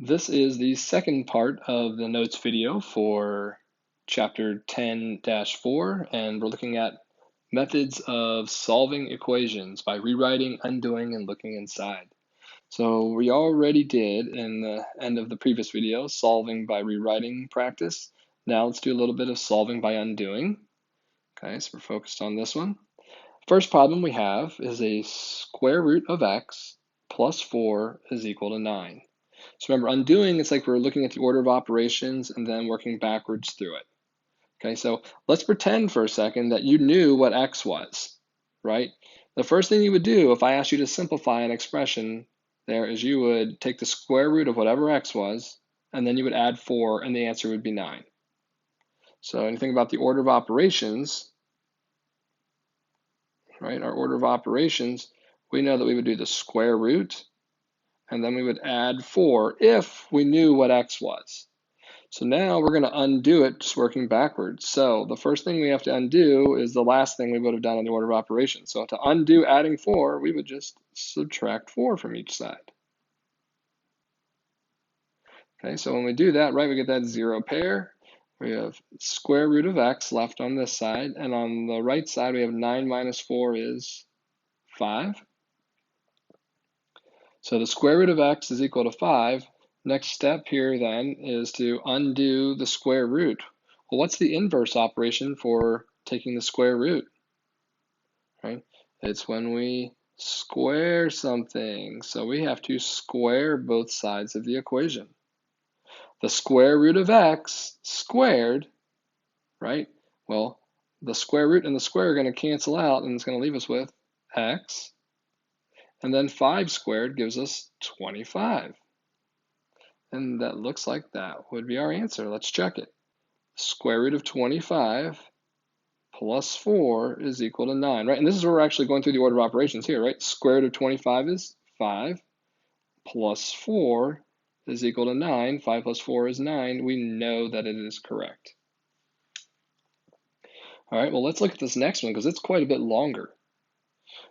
This is the second part of the notes video for chapter 10-4, and we're looking at methods of solving equations by rewriting, undoing, and looking inside. So we already did in the end of the previous video, solving by rewriting practice. Now let's do a little bit of solving by undoing. Okay, so we're focused on this one. First problem we have is a square root of x plus 4 is equal to 9. So remember, undoing, it's like we're looking at the order of operations and then working backwards through it. Okay, so let's pretend for a second that you knew what x was, right? The first thing you would do if I asked you to simplify an expression there is you would take the square root of whatever x was, and then you would add 4, and the answer would be 9. So anything about the order of operations, right? Our order of operations, we know that we would do the square root, and then we would add 4 if we knew what x was. So now we're going to undo it just working backwards. So the first thing we have to undo is the last thing we would have done in the order of operations. So to undo adding 4, we would just subtract 4 from each side. Okay, so when we do that, right, we get that 0 pair. We have square root of x left on this side, and on the right side we have 9 minus 4 is 5. So the square root of x is equal to 5. Next step here then is to undo the square root. Well, what's the inverse operation for taking the square root? Right? It's when we square something. So we have to square both sides of the equation. The square root of x squared, right? Well, the square root and the square are going to cancel out, and it's going to leave us with x. And then 5 squared gives us 25. And that looks like that would be our answer. Let's check it. Square root of 25 plus 4 is equal to 9, right? And this is where we're actually going through the order of operations here, right? Square root of 25 is 5 plus 4 is equal to 9. 5 plus 4 is 9. We know that it is correct. All right, well, let's look at this next one because it's quite a bit longer.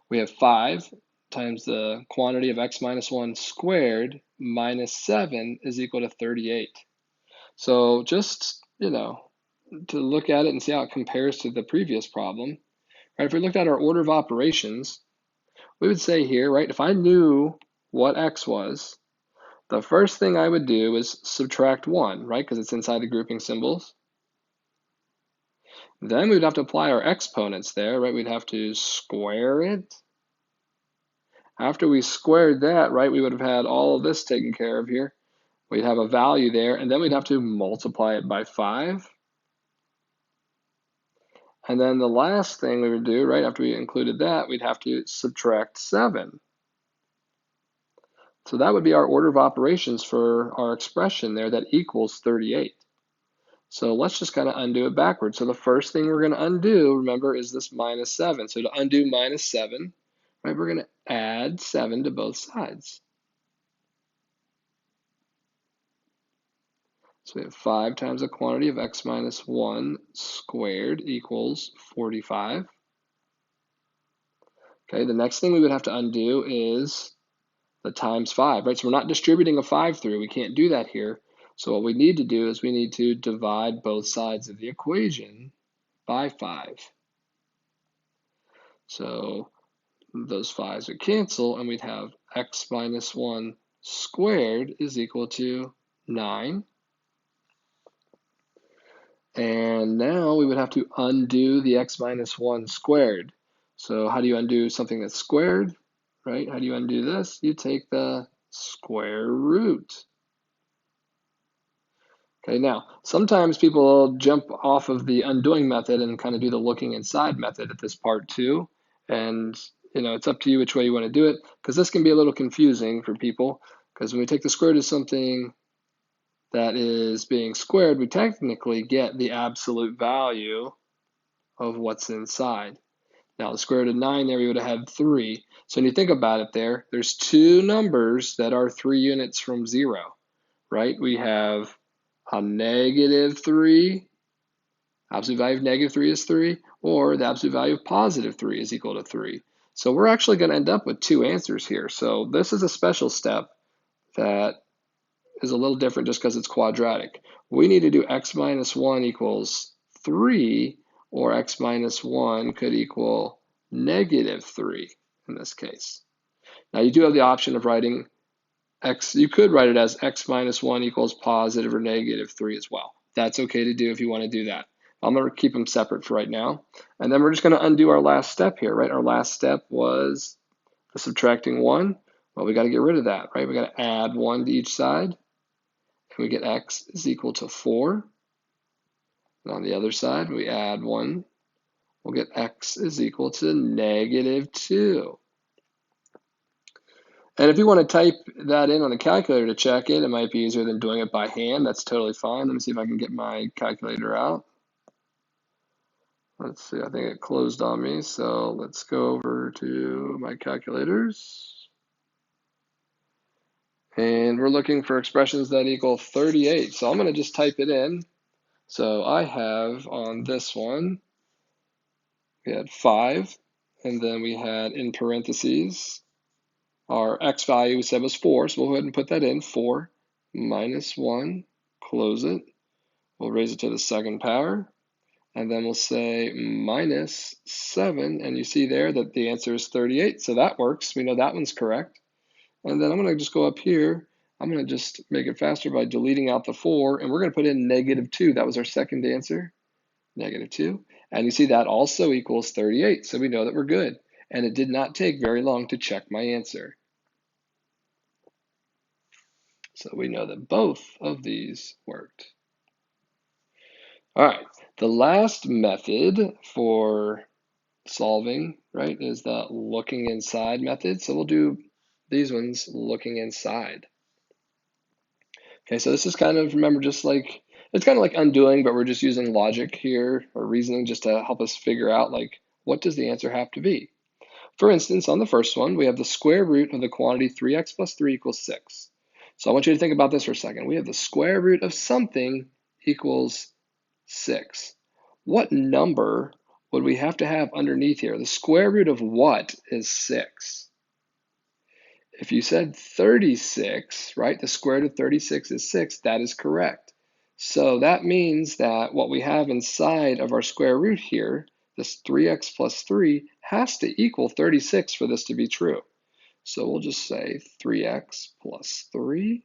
We have 5 times the quantity of x minus 1 squared minus 7 is equal to 38. So just, to look at it and see how it compares to the previous problem, right? If we looked at our order of operations, we would say here, right, if I knew what x was, the first thing I would do is subtract 1, right, because it's inside the grouping symbols. Then we would have to apply our exponents there, right? We'd have to square it. After we squared that, right, we would have had all of this taken care of here. We'd have a value there, and then we'd have to multiply it by 5. And then the last thing we would do, right, after we included that, we'd have to subtract 7. So that would be our order of operations for our expression there that equals 38. So let's just kind of undo it backwards. So the first thing we're going to undo, remember, is this minus 7. So to undo minus 7, right, we're going to add 7 to both sides. So we have 5 times the quantity of x minus 1 squared equals 45. Okay, the next thing we would have to undo is the times 5, right? So we're not distributing a 5 through. We can't do that here. So what we need to do is we need to divide both sides of the equation by 5. So those 5s would cancel, and we'd have x minus 1 squared is equal to 9. And now we would have to undo the x minus 1 squared. So how do you undo something that's squared, right? How do you undo this? You take the square root. Okay, now, sometimes people jump off of the undoing method and kind of do the looking inside method at this part 2. And, it's up to you which way you want to do it, because this can be a little confusing for people, because when we take the square root of something that is being squared, we technically get the absolute value of what's inside. Now, the square root of 9 there, we would have had 3. So when you think about it there's two numbers that are 3 units from 0, right? We have a negative 3, absolute value of negative 3 is 3, or the absolute value of positive 3 is equal to 3. So we're actually going to end up with two answers here. So this is a special step that is a little different just because it's quadratic. We need to do x minus 1 equals 3, or x minus 1 could equal negative 3 in this case. Now you do have the option of writing x, you could write it as x minus 1 equals positive or negative 3 as well. That's okay to do if you want to do that. I'm going to keep them separate for right now. And then we're just going to undo our last step here, right? Our last step was the subtracting 1. Well, we got to get rid of that, right? We got to add 1 to each side. And we get x is equal to 4. And on the other side, we add 1. We'll get x is equal to negative 2. And if you want to type that in on the calculator to check it, it might be easier than doing it by hand. That's totally fine. Let me see if I can get my calculator out. Let's see, I think it closed on me. So let's go over to my calculators. And we're looking for expressions that equal 38. So I'm going to just type it in. So I have on this one, we had 5, and then we had in parentheses, our x value we said was 4, so we'll go ahead and put that in. 4 minus 1, close it. We'll raise it to the second power, and then we'll say minus 7, and you see there that the answer is 38, so that works. We know that one's correct. And then I'm going to just go up here. I'm going to just make it faster by deleting out the 4, and we're going to put in negative 2. That was our second answer, negative 2. And you see that also equals 38, so we know that we're good. And it did not take very long to check my answer. So we know that both of these worked. All right, the last method for solving, right, is the looking inside method. So we'll do these ones looking inside. Okay, so this is kind of, remember, just like, it's kind of like undoing, but we're just using logic here, or reasoning, just to help us figure out, like, what does the answer have to be? For instance, on the first one, we have the square root of the quantity 3x plus 3 equals 6. So I want you to think about this for a second. We have the square root of something equals 6. What number would we have to have underneath here? The square root of what is 6? If you said 36, right, the square root of 36 is 6, that is correct. So that means that what we have inside of our square root here, this 3x plus 3, has to equal 36 for this to be true. So we'll just say 3x plus 3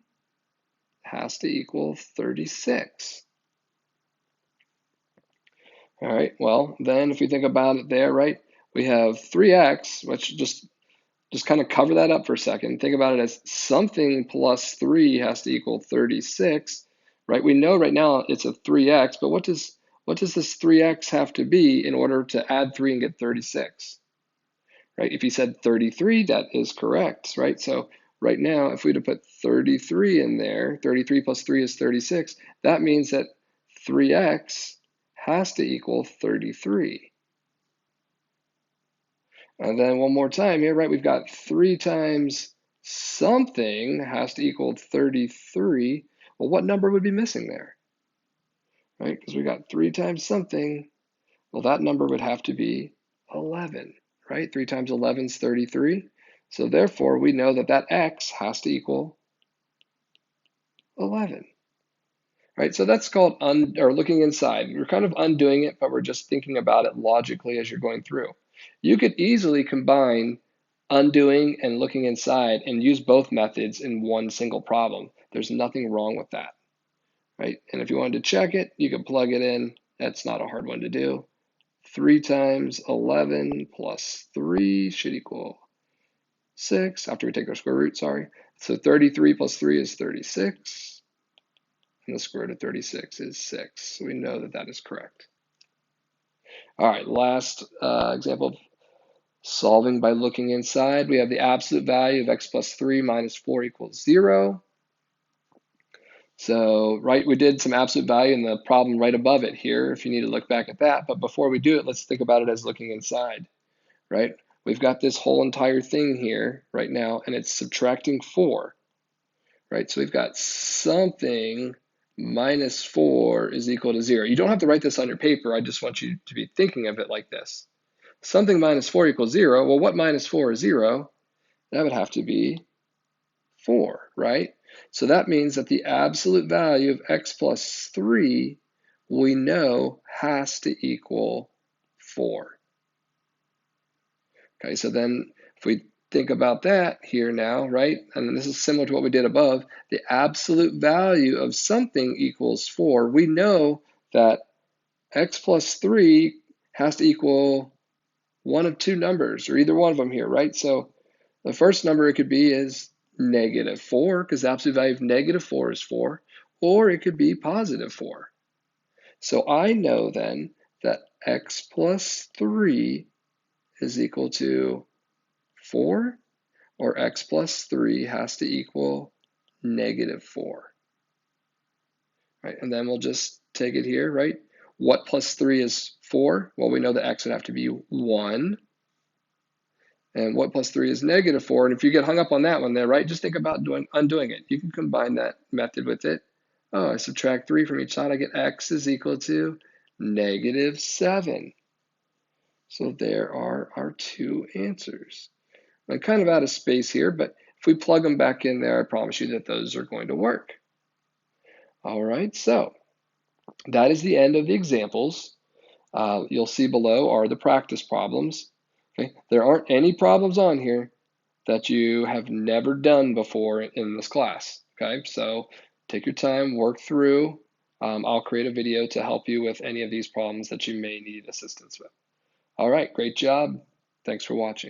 has to equal 36. All right, well, then if we think about it there, right, we have 3x, which just kind of cover that up for a second. Think about it as something plus 3 has to equal 36, right? We know right now it's a 3x, but what does this 3x have to be in order to add 3 and get 36? Right? If you said 33, that is correct, right? So right now, if we were to put 33 in there, 33 plus 3 is 36, that means that 3x has to equal 33. And then one more time here, right? We've got 3 times something has to equal 33. Well, what number would be missing there? Right? Because we got 3 times something. Well, that number would have to be 11, right? 3 times 11 is 33. So therefore, we know that that x has to equal 11. Right, so that's called looking inside. We're kind of undoing it, but we're just thinking about it logically as you're going through. You could easily combine undoing and looking inside and use both methods in one single problem. There's nothing wrong with that, right? And if you wanted to check it, you could plug it in. That's not a hard one to do. 3 times 11 plus 3 should equal 6, after we take our square root, sorry. So 33 plus 3 is 36. And the square root of 36 is 6. So we know that that is correct. All right, last example of solving by looking inside. We have the absolute value of x plus 3 minus 4 equals 0. So, right, we did some absolute value in the problem right above it here, if you need to look back at that. But before we do it, let's think about it as looking inside, right? We've got this whole entire thing here right now, and it's subtracting 4, right? So we've got something minus 4 is equal to 0. You don't have to write this on your paper. I just want you to be thinking of it like this. Something minus 4 equals 0. Well, what minus 4 is 0? That would have to be 4, right? So that means that the absolute value of x plus 3 we know has to equal 4. Okay, so then if we think about that here now, right? And this is similar to what we did above. The absolute value of something equals 4. We know that x plus 3 has to equal one of two numbers, or either one of them here, right? So the first number it could be is -4, because the absolute value of -4 is 4, or it could be +4. So I know then that x plus 3 is equal to 4, or x plus 3 has to equal -4. Right? And then we'll just take it here, right? What plus 3 is 4? Well, we know that x would have to be 1. And what plus 3 is -4. And if you get hung up on that one there, right, just think about undoing it. You can combine that method with it. Oh, I subtract 3 from each side. I get x is equal to -7. So there are our two answers. I'm kind of out of space here, but if we plug them back in there, I promise you that those are going to work. All right, so that is the end of the examples. You'll see below are the practice problems. Okay, there aren't any problems on here that you have never done before in this class. Okay, so take your time, work through. I'll create a video to help you with any of these problems that you may need assistance with. All right, great job. Thanks for watching.